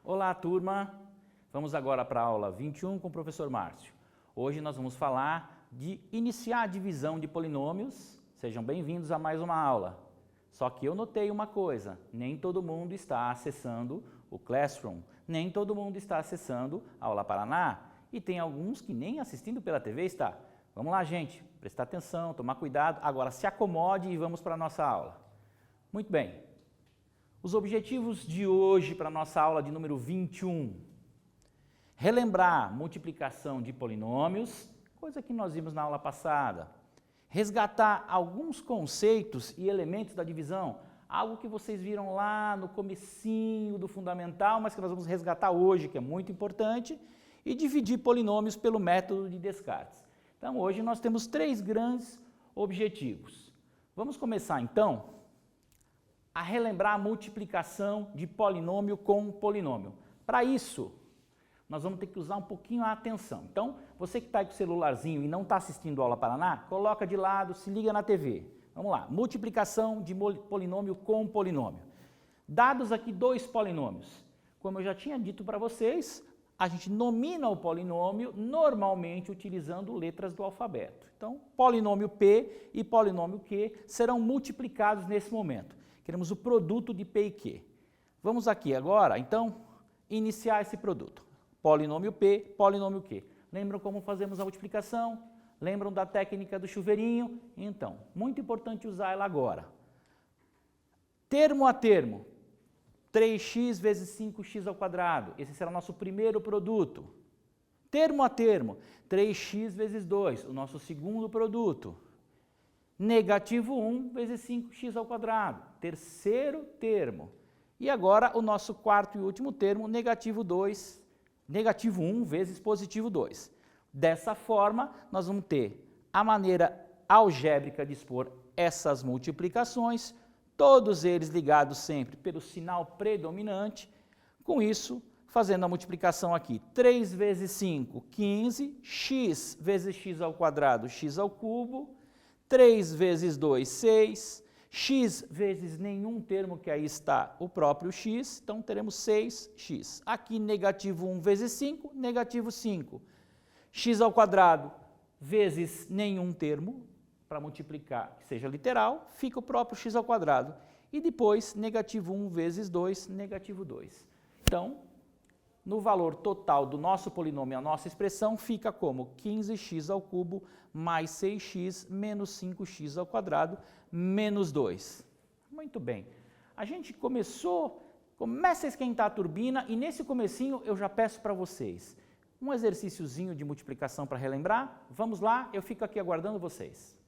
Olá, turma! Vamos agora para a aula 21 com o professor Márcio. Hoje nós vamos falar de iniciar a divisão de polinômios. Sejam bem-vindos a mais uma aula. Só que eu notei uma coisa, nem todo mundo está acessando o Classroom, nem todo mundo está acessando a Aula Paraná e tem alguns que nem assistindo pela TV está. Vamos lá, gente, prestar atenção, tomar cuidado. Agora se acomode e vamos para a nossa aula. Muito bem. Os objetivos de hoje para a nossa aula de número 21. Relembrar multiplicação de polinômios, coisa que nós vimos na aula passada. Resgatar alguns conceitos e elementos da divisão, algo que vocês viram lá no comecinho do fundamental, mas que nós vamos resgatar hoje, que é muito importante, e dividir polinômios pelo método de Descartes. Então, hoje nós temos 3 grandes objetivos. Vamos começar, então, a relembrar a multiplicação de polinômio com polinômio. Para isso, nós vamos ter que usar um pouquinho a atenção. Então, você que está com o celularzinho e não está assistindo a Aula Paraná, coloca de lado, se liga na TV. Vamos lá, multiplicação de polinômio com polinômio. Dados aqui 2 polinômios. Como eu já tinha dito para vocês, a gente nomina o polinômio normalmente utilizando letras do alfabeto. Então, polinômio P e polinômio Q serão multiplicados nesse momento. Queremos o produto de P e Q. Vamos aqui agora, então, iniciar esse produto. Polinômio P, polinômio Q. Lembram como fazemos a multiplicação? Lembram da técnica do chuveirinho? Então, muito importante usar ela agora. Termo a termo, 3x vezes 5x ao quadrado. Esse será o nosso primeiro produto. Termo a termo, 3x vezes 2, o nosso segundo produto. Negativo 1 vezes 5x ao quadrado, terceiro termo. E agora o nosso quarto e último termo, negativo 1 vezes positivo 2. Dessa forma, nós vamos ter a maneira algébrica de expor essas multiplicações, todos eles ligados sempre pelo sinal predominante. Com isso, fazendo a multiplicação aqui, 3 vezes 5, 15, x vezes x ao quadrado, x ao cubo, 3 vezes 2, 6, x vezes nenhum termo, que aí está o próprio x, então teremos 6x. Aqui, negativo 1 vezes 5, negativo 5. X ao quadrado vezes nenhum termo, para multiplicar, que seja literal, fica o próprio x ao quadrado. E depois, negativo 1 vezes 2, negativo 2. Então, no valor total do nosso polinômio, a nossa expressão fica como 15x ao cubo mais 6x menos 5x ao quadrado menos 2. Muito bem. A gente começa a esquentar a turbina e nesse comecinho eu já peço para vocês um exercíciozinho de multiplicação para relembrar. Vamos lá, eu fico aqui aguardando vocês.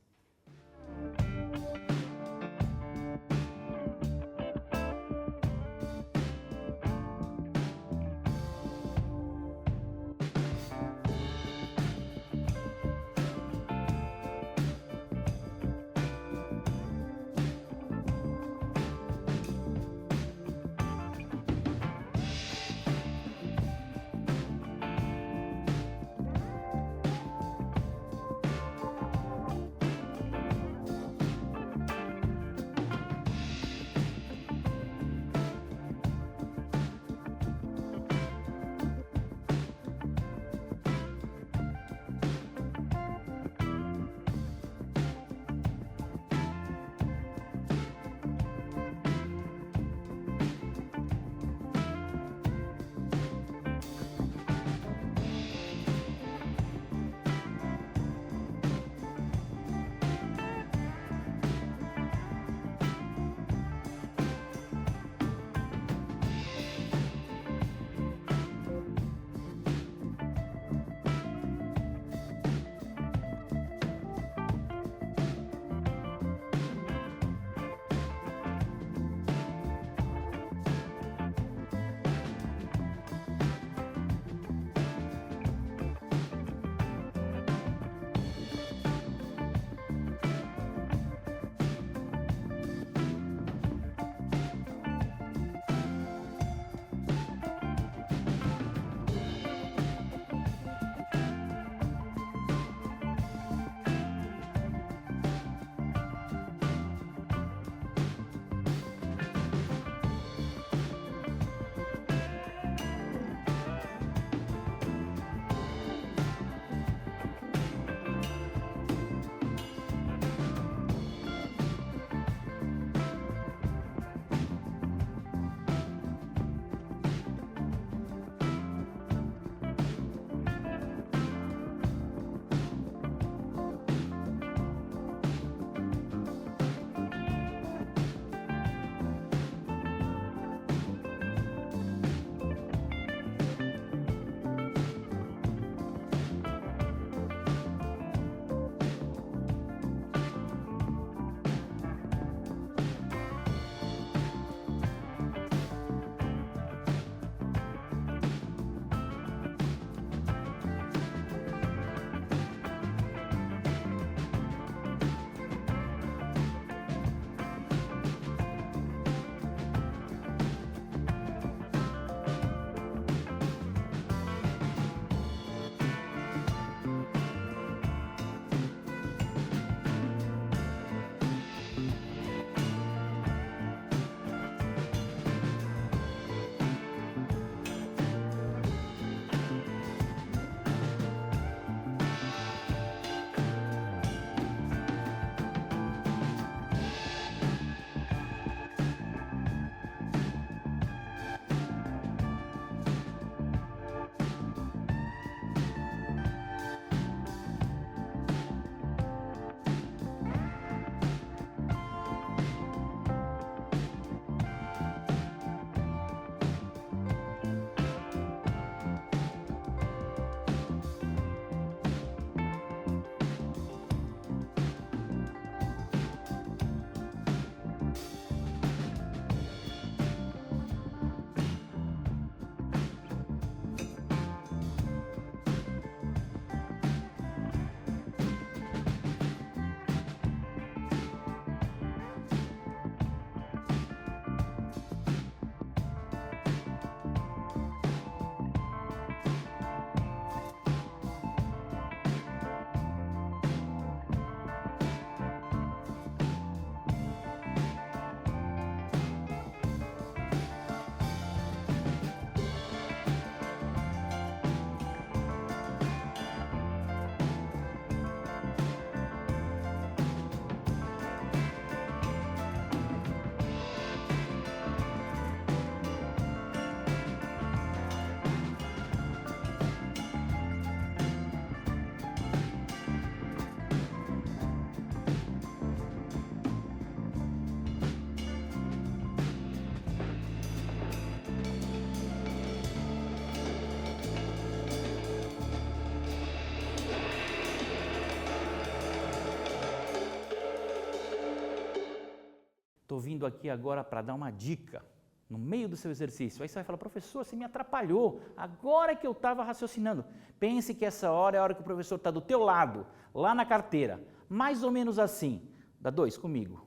estou vindo aqui agora para dar uma dica no meio do seu exercício. Aí você vai falar, professor, você me atrapalhou, agora que eu estava raciocinando. Pense que essa hora é a hora que o professor está do teu lado, lá na carteira, mais ou menos assim. Dá 2 comigo.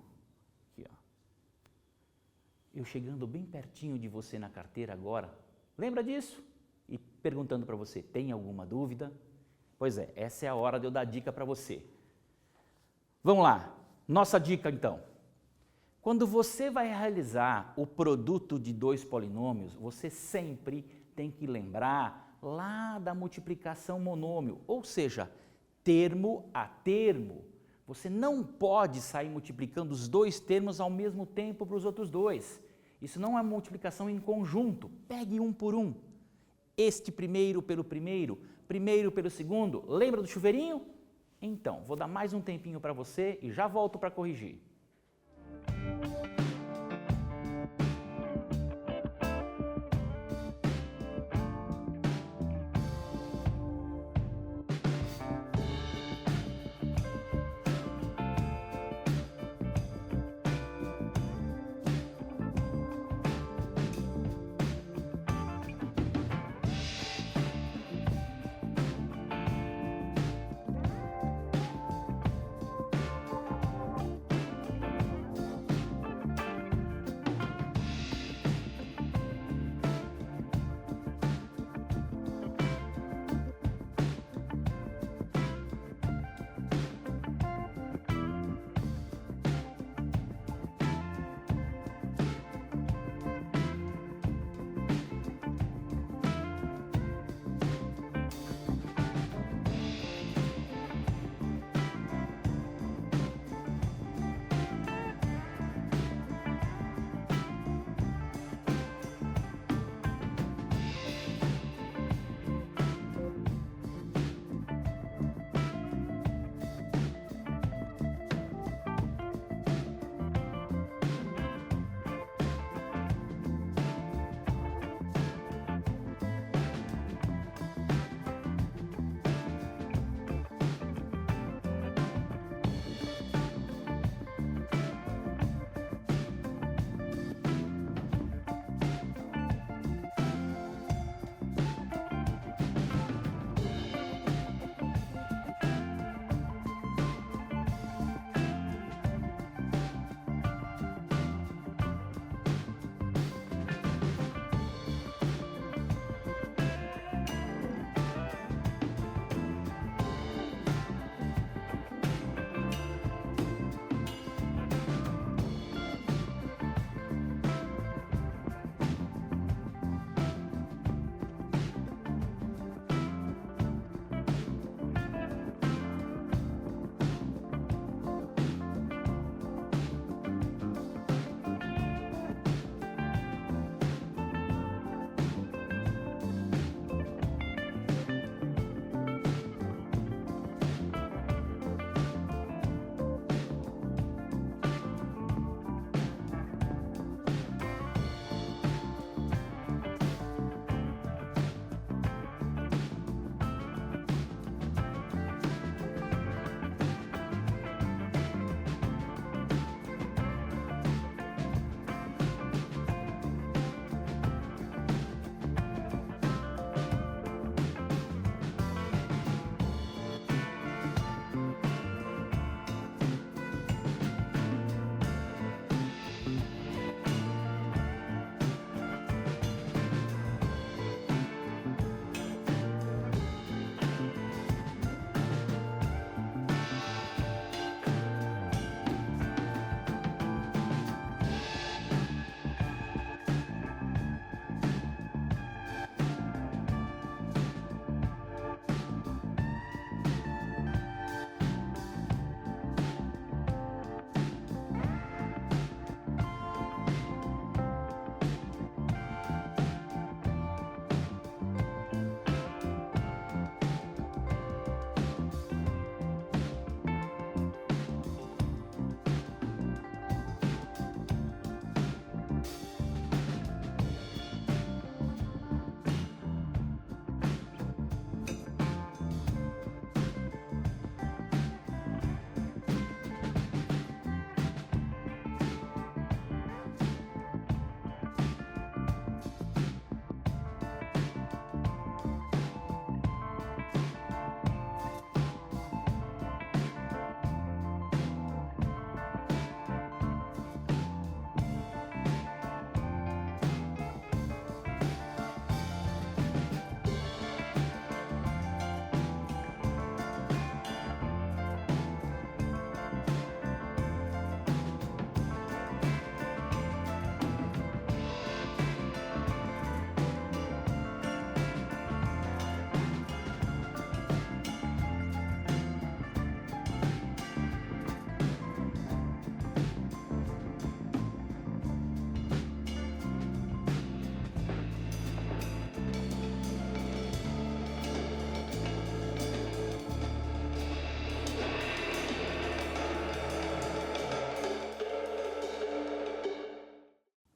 Aqui, ó. Eu chegando bem pertinho de você na carteira agora, lembra disso? E perguntando para você, tem alguma dúvida? Pois é, essa é a hora de eu dar dica para você. Vamos lá, nossa dica então. Quando você vai realizar o produto de 2 polinômios, você sempre tem que lembrar lá da multiplicação monômio, ou seja, termo a termo. Você não pode sair multiplicando os 2 termos ao mesmo tempo para os outros 2. Isso não é multiplicação em conjunto. Pegue um por um. Este primeiro pelo primeiro pelo segundo. Lembra do chuveirinho? Então, vou dar mais um tempinho para você e já volto para corrigir.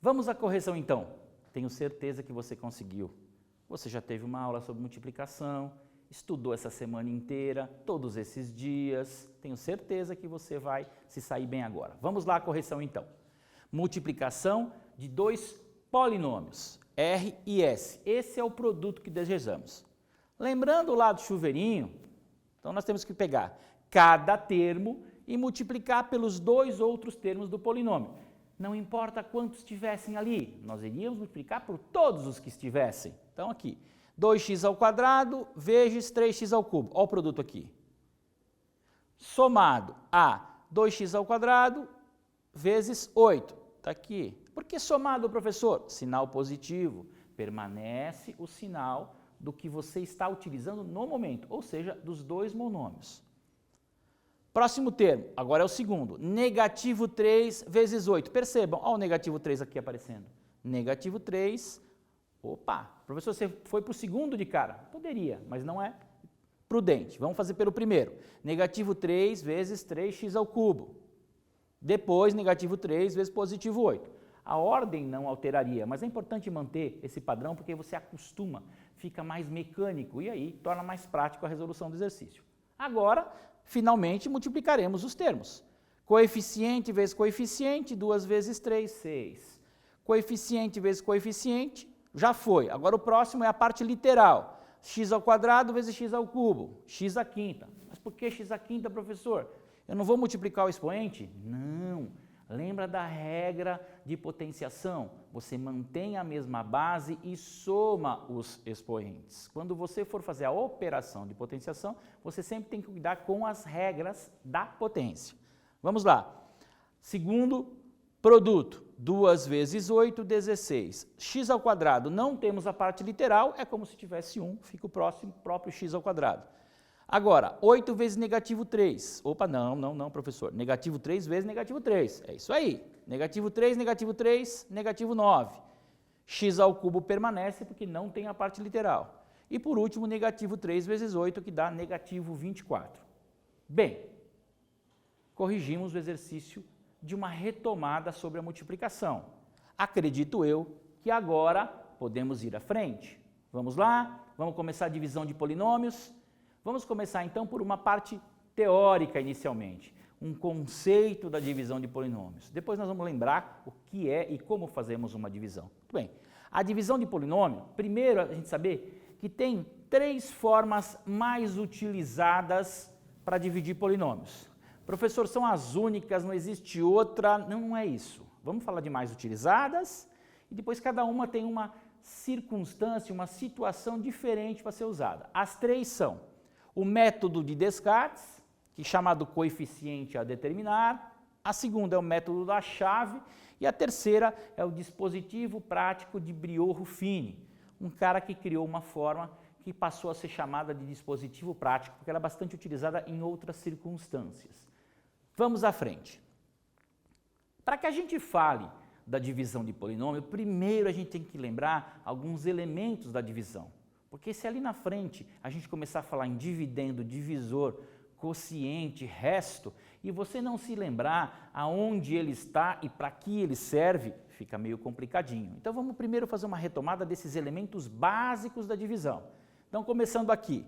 Vamos à correção então. Tenho certeza que você conseguiu. Você já teve uma aula sobre multiplicação, estudou essa semana inteira, todos esses dias. Tenho certeza que você vai se sair bem agora. Vamos lá à correção então. Multiplicação de dois polinômios, R e S. Esse é o produto que desejamos. Lembrando lá do chuveirinho, então nós temos que pegar cada termo e multiplicar pelos dois outros termos do polinômio. Não importa quantos tivessem ali, nós iríamos multiplicar por todos os que estivessem. Então aqui, 2x² vezes 3x². Olha o produto aqui. Somado a 2x² vezes 8. Está aqui. Por que somado, professor? Sinal positivo. Permanece o sinal do que você está utilizando no momento, ou seja, dos dois monômios. Próximo termo, agora é o segundo, negativo 3 vezes 8. Percebam, olha o negativo 3 aqui aparecendo. Negativo 3, opa, professor, você foi para o segundo de cara? Poderia, mas não é prudente. Vamos fazer pelo primeiro. Negativo 3 vezes 3x². Depois, negativo 3 vezes positivo 8. A ordem não alteraria, mas é importante manter esse padrão porque você acostuma, fica mais mecânico e aí torna mais prático a resolução do exercício. Agora, finalmente, multiplicaremos os termos. Coeficiente vezes coeficiente, 2 vezes 3, 6. Coeficiente vezes coeficiente, já foi. Agora o próximo é a parte literal. x² vezes x², x⁵. Mas por que x⁵, professor? Eu não vou multiplicar o expoente? Não. Lembra da regra de potenciação? Você mantém a mesma base e soma os expoentes. Quando você for fazer a operação de potenciação, você sempre tem que cuidar com as regras da potência. Vamos lá. Segundo produto, 2 vezes 8, 16. x², não temos a parte literal, é como se tivesse 1, fica o próprio x². Agora, 8 vezes negativo 3. Opa, não, professor. Negativo 3 vezes negativo 3. É isso aí. Negativo 3, negativo 9. x² permanece porque não tem a parte literal. E por último, negativo 3 vezes 8, que dá negativo 24. Bem, corrigimos o exercício de uma retomada sobre a multiplicação. Acredito eu que agora podemos ir à frente. Vamos lá? Vamos começar a divisão de polinômios. Vamos começar então por uma parte teórica inicialmente, um conceito da divisão de polinômios. Depois nós vamos lembrar o que é e como fazemos uma divisão. Muito bem, a divisão de polinômio, primeiro a gente saber que tem 3 formas mais utilizadas para dividir polinômios. Professor, são as únicas, não existe outra, não é isso. Vamos falar de mais utilizadas e depois cada uma tem uma circunstância, uma situação diferente para ser usada. As 3 são o método de Descartes, que é chamado coeficiente a determinar. A segunda é o método da chave. E a terceira é o dispositivo prático de Briot-Ruffini, um cara que criou uma forma que passou a ser chamada de dispositivo prático, porque ela é bastante utilizada em outras circunstâncias. Vamos à frente. Para que a gente fale da divisão de polinômio, primeiro a gente tem que lembrar alguns elementos da divisão. Porque se ali na frente a gente começar a falar em dividendo, divisor, quociente, resto, e você não se lembrar aonde ele está e para que ele serve, fica meio complicadinho. Então vamos primeiro fazer uma retomada desses elementos básicos da divisão. Então começando aqui,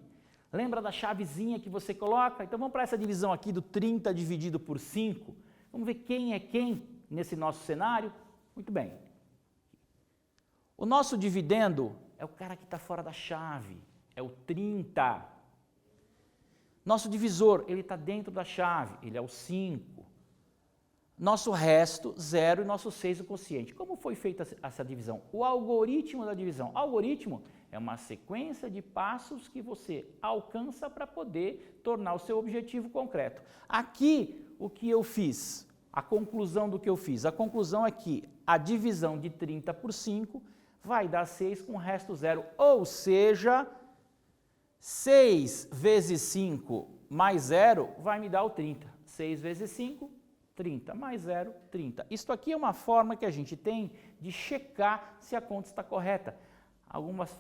lembra da chavezinha que você coloca? Então vamos para essa divisão aqui do 30 dividido por 5. Vamos ver quem é quem nesse nosso cenário? Muito bem. O nosso dividendo é o cara que está fora da chave, é o 30. Nosso divisor, ele está dentro da chave, ele é o 5. Nosso resto, 0 e nosso 6 o quociente. Como foi feita essa divisão? O algoritmo da divisão. O algoritmo é uma sequência de passos que você alcança para poder tornar o seu objetivo concreto. Aqui, o que eu fiz? A conclusão do que eu fiz? A conclusão é que a divisão de 30 por 5 vai dar 6 com o resto 0, ou seja, 6 vezes 5 mais 0 vai me dar o 30. 6 vezes 5, 30, mais 0, 30. Isto aqui é uma forma que a gente tem de checar se a conta está correta.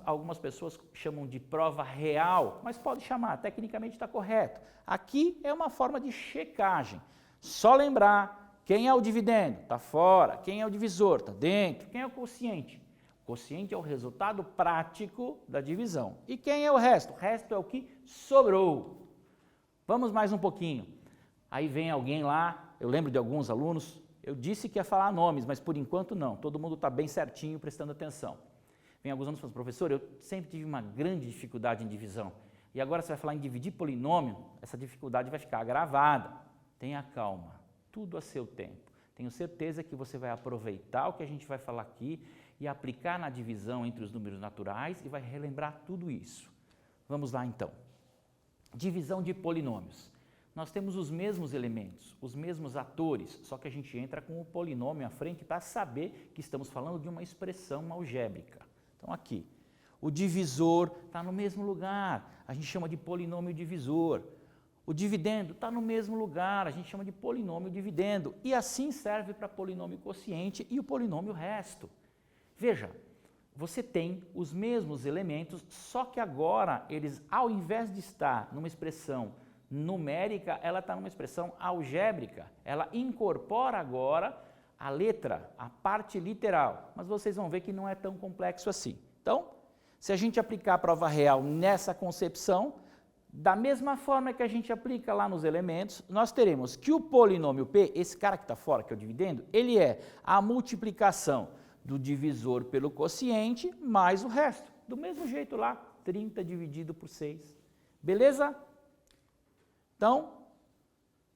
Algumas pessoas chamam de prova real, mas pode chamar, tecnicamente está correto. Aqui é uma forma de checagem. Só lembrar Quem é o dividendo? Está fora. Quem é o divisor? Está dentro. Quem é o quociente? O quociente é o resultado prático da divisão. E quem é o resto? O resto é o que sobrou. Vamos mais um pouquinho. Aí vem alguém lá, eu lembro de alguns alunos, eu disse que ia falar nomes, mas por enquanto não. Todo mundo está bem certinho, prestando atenção. Vem alguns alunos falando, professor, eu sempre tive uma grande dificuldade em divisão. E agora você vai falar em dividir polinômio, essa dificuldade vai ficar agravada. Tenha calma, tudo a seu tempo. Tenho certeza que você vai aproveitar o que a gente vai falar aqui e aplicar na divisão entre os números naturais e vai relembrar tudo isso. Vamos lá então. Divisão de polinômios. Nós temos os mesmos elementos, os mesmos atores, só que a gente entra com o polinômio à frente para saber que estamos falando de uma expressão algébrica. Então aqui, o divisor está no mesmo lugar, a gente chama de polinômio divisor. O dividendo está no mesmo lugar, a gente chama de polinômio dividendo. E assim serve para polinômio quociente e o polinômio resto. Veja, você tem os mesmos elementos, só que agora eles, ao invés de estar numa expressão numérica, ela está numa expressão algébrica. Ela incorpora agora a letra, a parte literal. Mas vocês vão ver que não é tão complexo assim. Então, se a gente aplicar a prova real nessa concepção, da mesma forma que a gente aplica lá nos elementos, nós teremos que o polinômio P, esse cara que está fora, que é o dividendo, ele é a multiplicação do divisor pelo quociente mais o resto. Do mesmo jeito lá, 30 dividido por 6. Beleza? Então,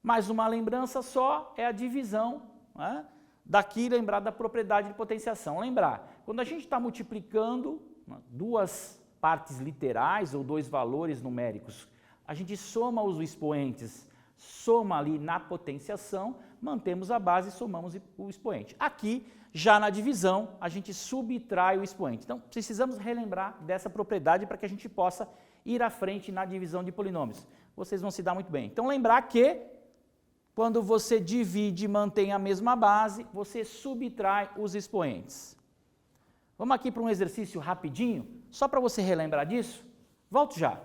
mais uma lembrança só é a divisão, né? Daqui lembrar da propriedade de potenciação. Lembrar, quando a gente está multiplicando duas partes literais ou dois valores numéricos, a gente soma os expoentes, soma ali na potenciação, mantemos a base e somamos o expoente. Aqui, já na divisão, a gente subtrai o expoente. Então, precisamos relembrar dessa propriedade para que a gente possa ir à frente na divisão de polinômios. Vocês vão se dar muito bem. Então, lembrar que quando você divide e mantém a mesma base, você subtrai os expoentes. Vamos aqui para um exercício rapidinho, só para você relembrar disso. Volto já.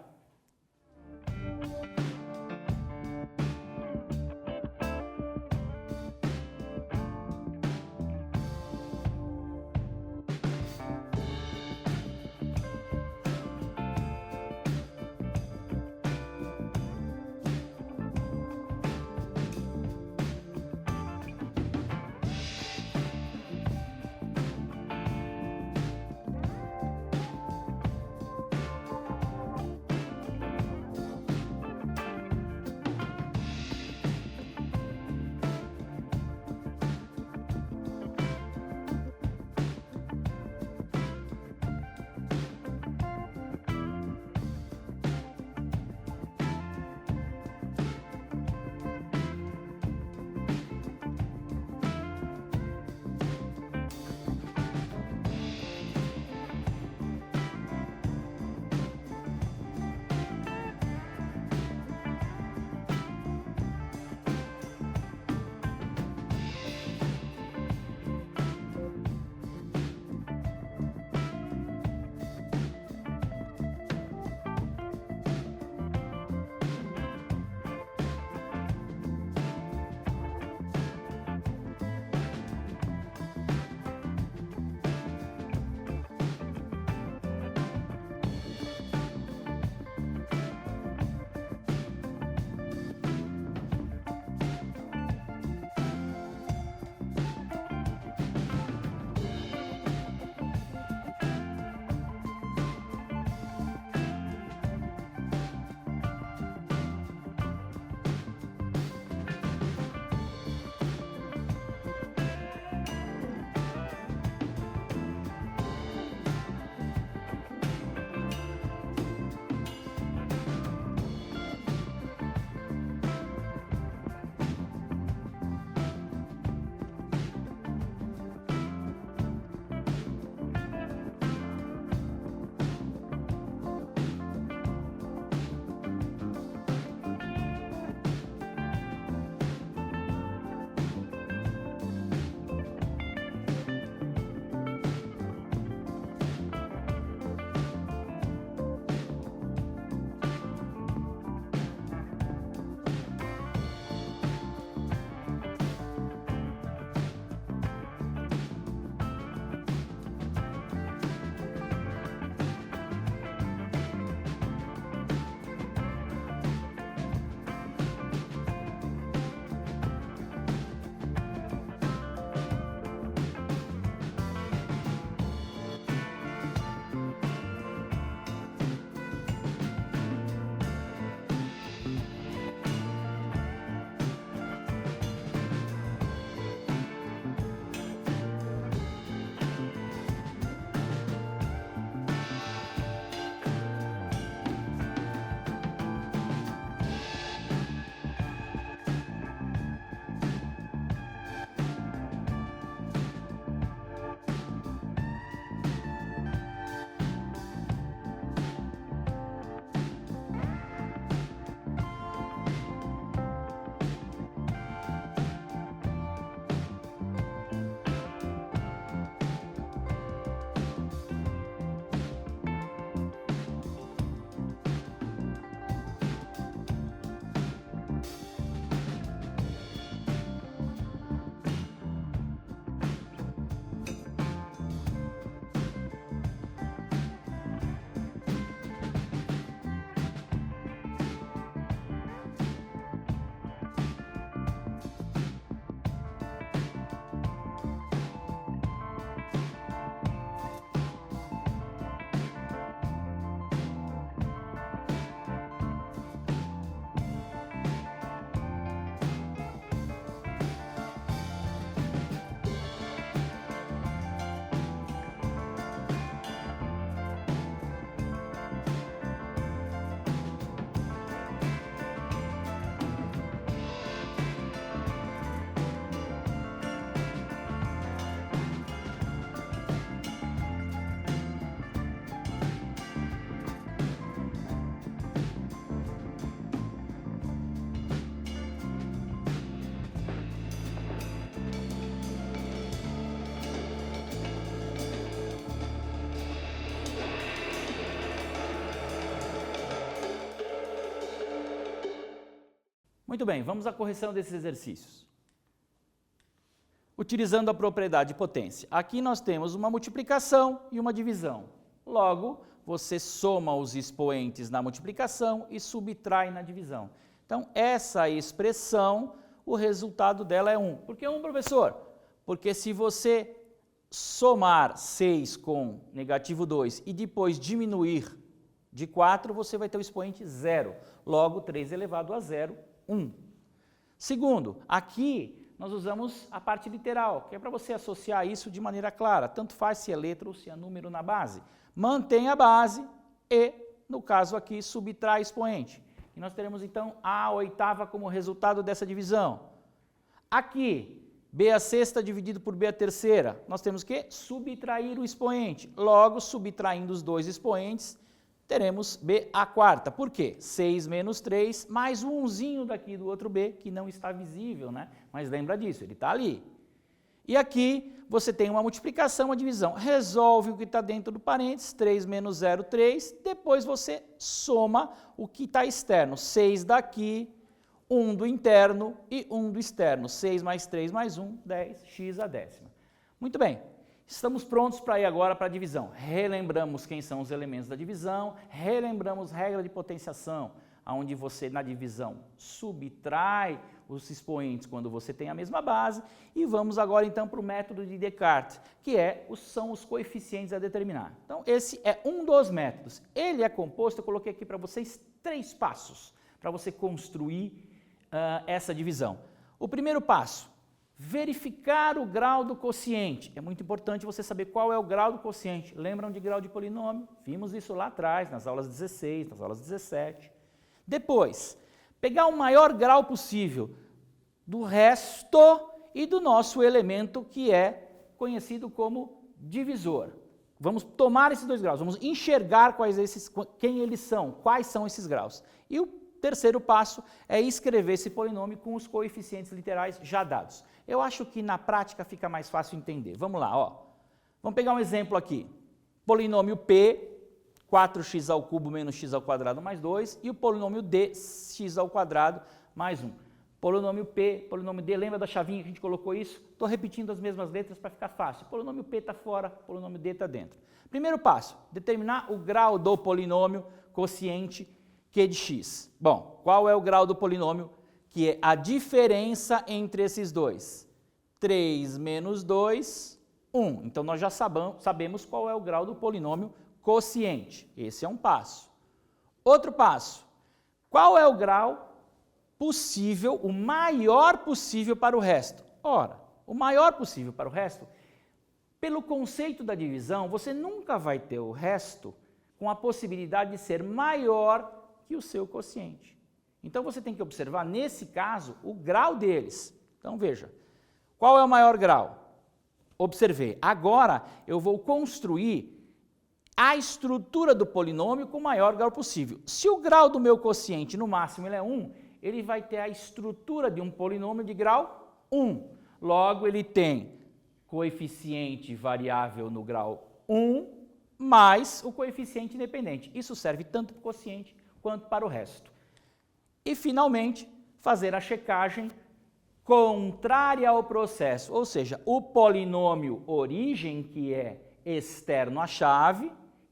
Muito bem, vamos à correção desses exercícios. Utilizando a propriedade de potência. Aqui nós temos uma multiplicação e uma divisão. Logo, você soma os expoentes na multiplicação e subtrai na divisão. Então, essa expressão, o resultado dela é 1. Por que 1, professor? Porque se você somar 6 com negativo 2 e depois diminuir de 4, você vai ter o expoente 0. Logo, 3 elevado a 0, 1. Segundo, aqui nós usamos a parte literal, que é para você associar isso de maneira clara. Tanto faz se é letra ou se é número na base. Mantém a base e, no caso aqui, subtrai expoente. E nós teremos, então, a oitava como resultado dessa divisão. Aqui, b a sexta dividido por b a terceira, nós temos que subtrair o expoente. Logo, subtraindo os dois expoentes, teremos b a quarta. Por quê? 6 menos 3, mais um umzinho daqui do outro b, que não está visível, né? Mas lembra disso, ele está ali. E aqui você tem uma multiplicação, uma divisão. Resolve o que está dentro do parênteses, 3 menos 0, 3. Depois você soma o que está externo. 6 daqui, 1 do interno e 1 do externo. 6 mais 3 mais 1, 10, x a décima. Muito bem. Estamos prontos para ir agora para a divisão. Relembramos quem são os elementos da divisão, relembramos regra de potenciação, onde você na divisão subtrai os expoentes quando você tem a mesma base, e vamos agora então para o método de Descartes, que são os coeficientes a determinar. Então esse é um dos métodos. Ele é composto, eu coloquei aqui para vocês 3 passos para você construir essa divisão. O primeiro passo, verificar o grau do quociente. É muito importante você saber qual é o grau do quociente. Lembram de grau de polinômio? Vimos isso lá atrás, nas aulas 16, nas aulas 17. Depois, pegar o maior grau possível do resto e do nosso elemento que é conhecido como divisor. Vamos tomar esses 2 graus, vamos enxergar quem eles são, quais são esses graus. E o terceiro passo é escrever esse polinômio com os coeficientes literais já dados. Eu acho que na prática fica mais fácil entender. Vamos lá, ó. Vamos pegar um exemplo aqui. Polinômio P, 4x ao cubo menos x ao quadrado mais 2, e o polinômio D, x ao quadrado mais 1. Polinômio P, polinômio D, lembra da chavinha que a gente colocou isso? Estou repetindo as mesmas letras para ficar fácil. Polinômio P está fora, polinômio D está dentro. Primeiro passo, determinar o grau do polinômio quociente Q de x. Bom, qual é o grau do polinômio? Que é a diferença entre esses dois. 3 menos 2, 1. Então, nós já sabemos qual é o grau do polinômio quociente. Esse é um passo. Outro passo. Qual é o grau possível, o maior possível para o resto? Ora, o maior possível para o resto, pelo conceito da divisão, você nunca vai ter o resto com a possibilidade de ser maior que o seu quociente. Então, você tem que observar, nesse caso, o grau deles. Então, veja, qual é o maior grau? Observei. Agora, eu vou construir a estrutura do polinômio com o maior grau possível. Se o grau do meu quociente, no máximo, ele é 1, ele vai ter a estrutura de um polinômio de grau 1. Logo, ele tem coeficiente variável no grau 1, mais o coeficiente independente. Isso serve tanto para o quociente quanto para o resto. E, finalmente, fazer a checagem contrária ao processo, ou seja, o polinômio origem, que é externo à chave,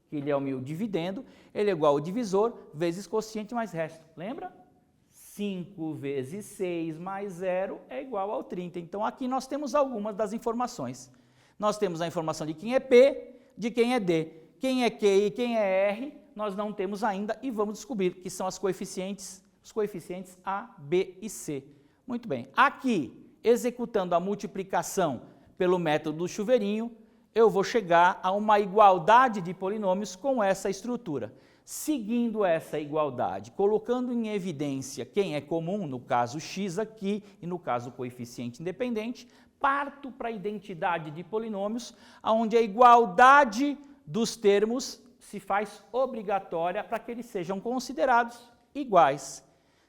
que ele é o meu dividendo, ele é igual ao divisor vezes quociente mais resto. Lembra? 5 vezes 6 mais 0 é igual ao 30. Então, aqui nós temos algumas das informações. Nós temos a informação de quem é P, de quem é D. Quem é Q e quem é R, nós não temos ainda e vamos descobrir que são os coeficientes A, B e C. Muito bem. Aqui, executando a multiplicação pelo método do chuveirinho, eu vou chegar a uma igualdade de polinômios com essa estrutura. Seguindo essa igualdade, colocando em evidência quem é comum, no caso x aqui e no caso o coeficiente independente, parto para a identidade de polinômios, onde a igualdade dos termos se faz obrigatória para que eles sejam considerados iguais.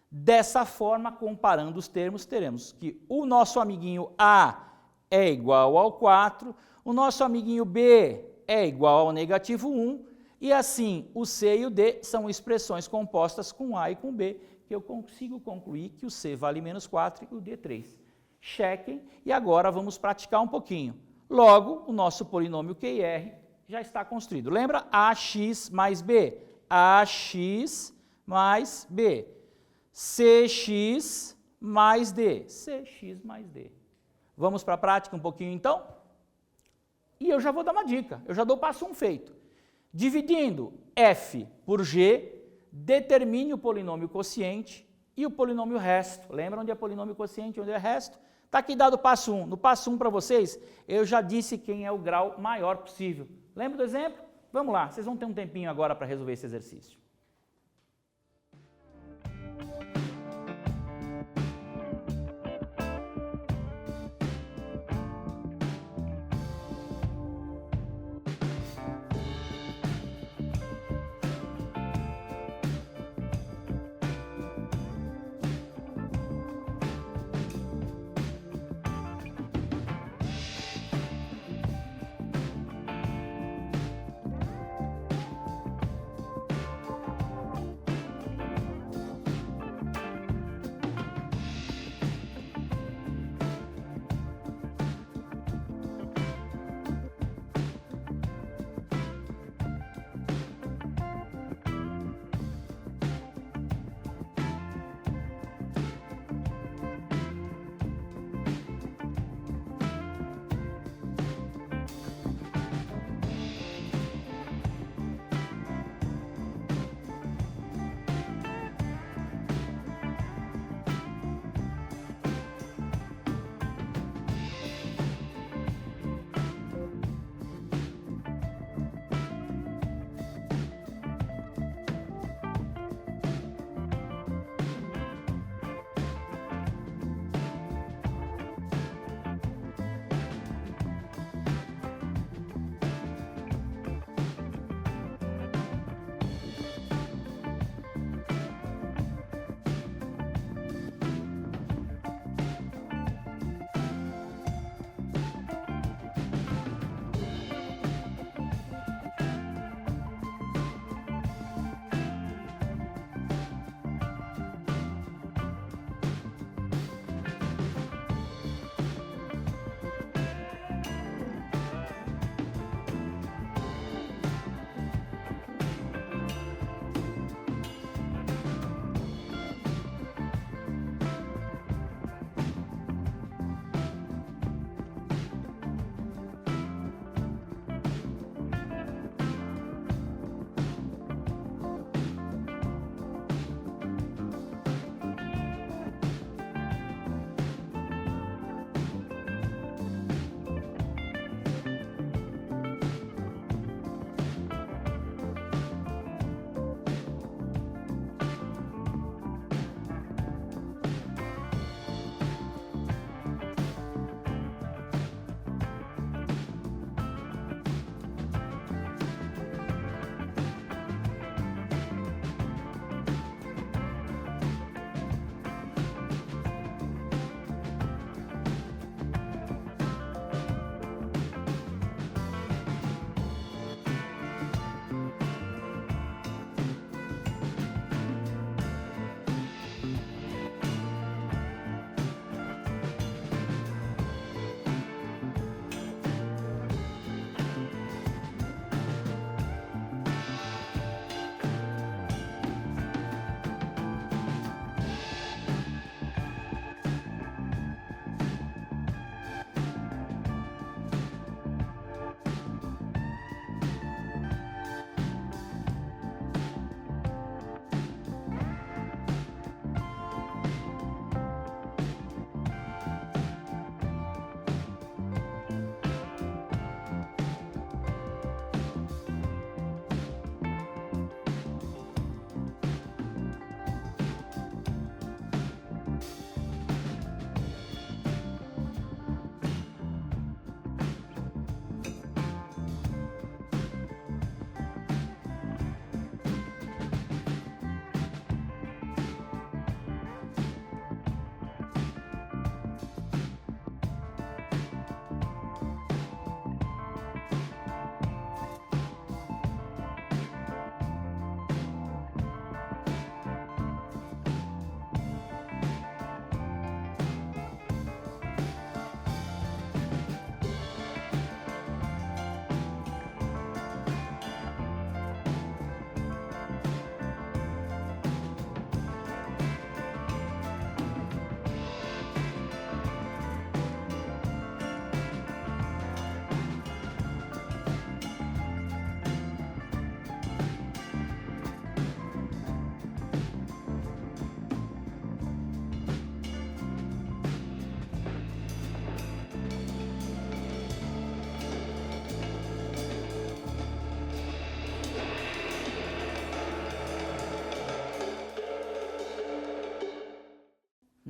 Dessa forma, comparando os termos, teremos que o nosso amiguinho A é igual ao 4, o nosso amiguinho B é igual ao negativo 1, e assim o C e o D são expressões compostas com A e com B, que eu consigo concluir que o C vale menos 4 e o D 3. Chequem, e agora vamos praticar um pouquinho. Logo, o nosso polinômio Q e R já está construído. Lembra? AX mais B. AX mais B. CX mais D. CX mais D. Vamos para a prática um pouquinho então? E eu já vou dar uma dica, eu já dou o passo 1 feito. Dividindo F por G, determine o polinômio quociente e o polinômio resto. Lembra onde é polinômio quociente e onde é resto? Está aqui dado o passo 1. No passo 1 para vocês, eu já disse quem é o grau maior possível. Lembra do exemplo? Vamos lá, vocês vão ter um tempinho agora para resolver esse exercício.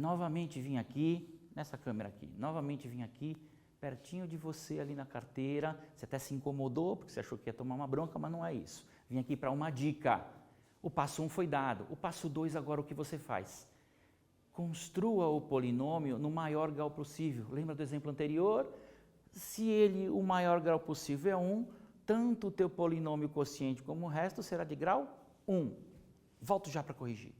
novamente vim aqui, nessa câmera aqui, novamente vim aqui, pertinho de você ali na carteira, você até se incomodou porque você achou que ia tomar uma bronca, mas não é isso. Vim aqui para uma dica. O passo 1 foi dado, o passo 2 agora o que você faz? Construa o polinômio no maior grau possível. Lembra do exemplo anterior? Se o maior grau possível é 1, tanto o teu polinômio quociente como o resto será de grau 1. Volto já para corrigir.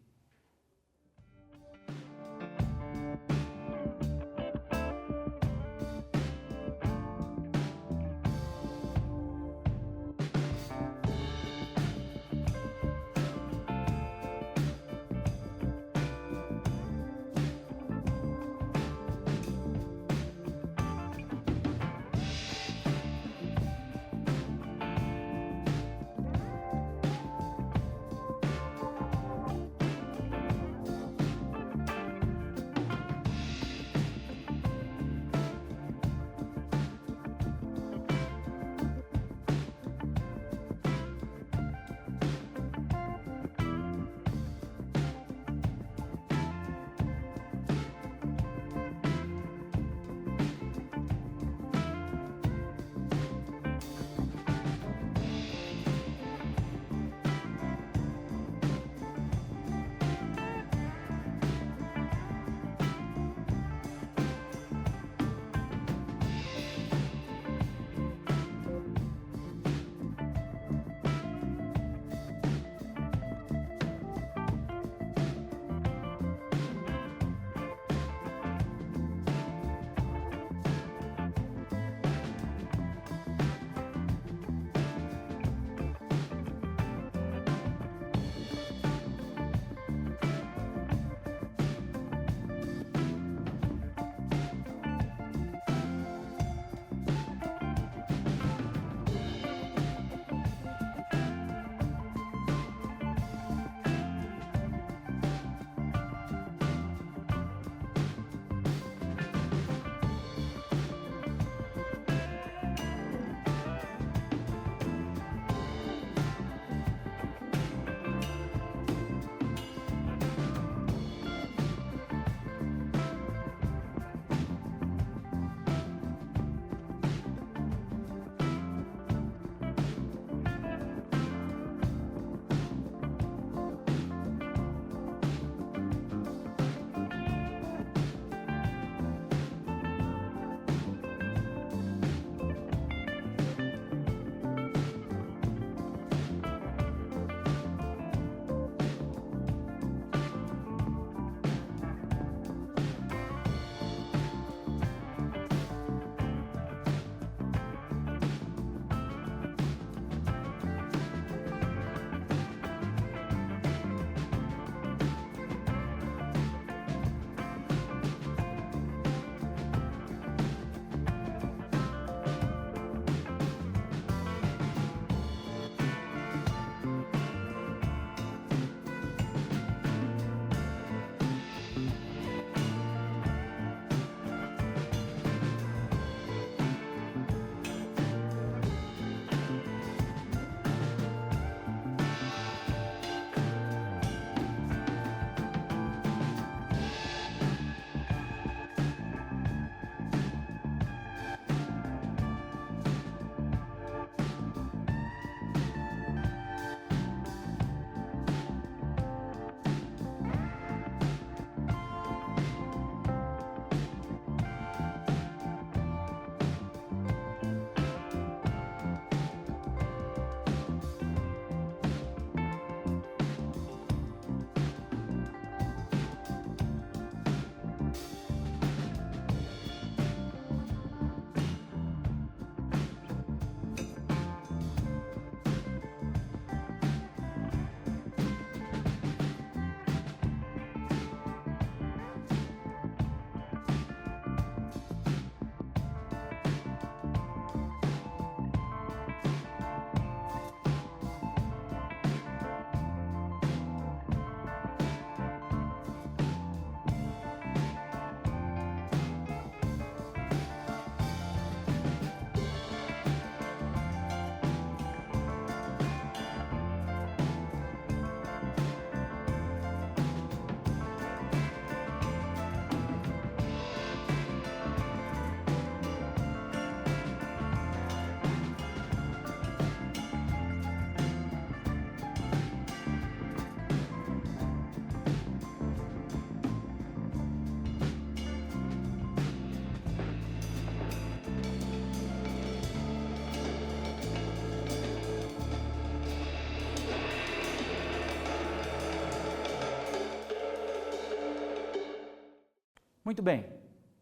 Muito bem,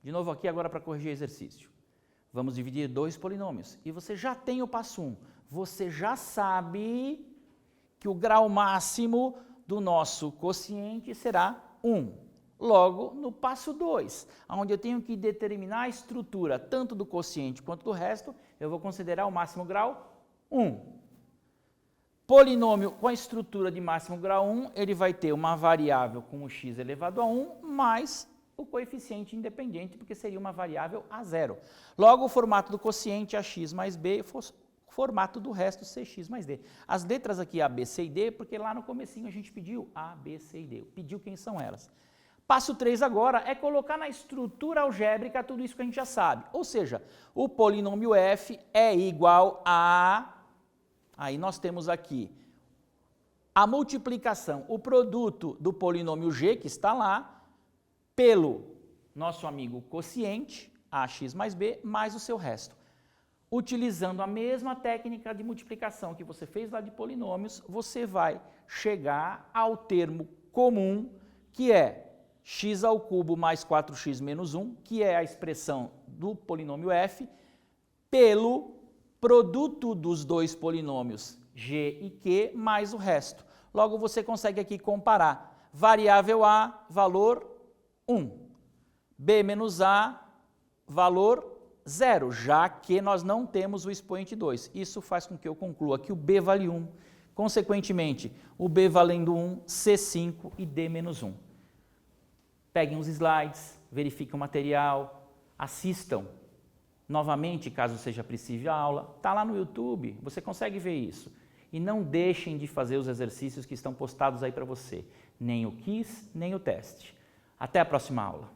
de novo aqui agora para corrigir exercício. Vamos dividir dois polinômios. E você já tem o passo 1. Você já sabe que o grau máximo do nosso quociente será 1. Logo, no passo 2, onde eu tenho que determinar a estrutura tanto do quociente quanto do resto, eu vou considerar o máximo grau 1. Polinômio com a estrutura de máximo grau 1, ele vai ter uma variável com o x elevado a 1 mais o coeficiente independente, porque seria uma variável a zero. Logo, o formato do quociente é x mais b, o formato do resto cx mais d. As letras aqui A, B, C e D, porque lá no comecinho a gente pediu A, B, C e D. Pediu quem são elas. Passo 3 agora é colocar na estrutura algébrica tudo isso que a gente já sabe. Ou seja, o polinômio f é igual a... Aí nós temos aqui a multiplicação, o produto do polinômio g, que está lá, pelo nosso amigo quociente, ax mais b, mais o seu resto. Utilizando a mesma técnica de multiplicação que você fez lá de polinômios, você vai chegar ao termo comum, que é x ao cubo mais 4x menos 1, que é a expressão do polinômio f, pelo produto dos dois polinômios g e q mais o resto. Logo, você consegue aqui comparar variável a, valor 1, b menos a, valor 0, já que nós não temos o expoente 2. Isso faz com que eu conclua que o b vale 1, consequentemente, o b valendo 1, c 5 e d menos 1. Peguem os slides, verifiquem o material, assistam novamente, caso seja preciso, a aula. Está lá no YouTube, você consegue ver isso. E não deixem de fazer os exercícios que estão postados aí para você, nem o quiz, nem o teste. Até a próxima aula.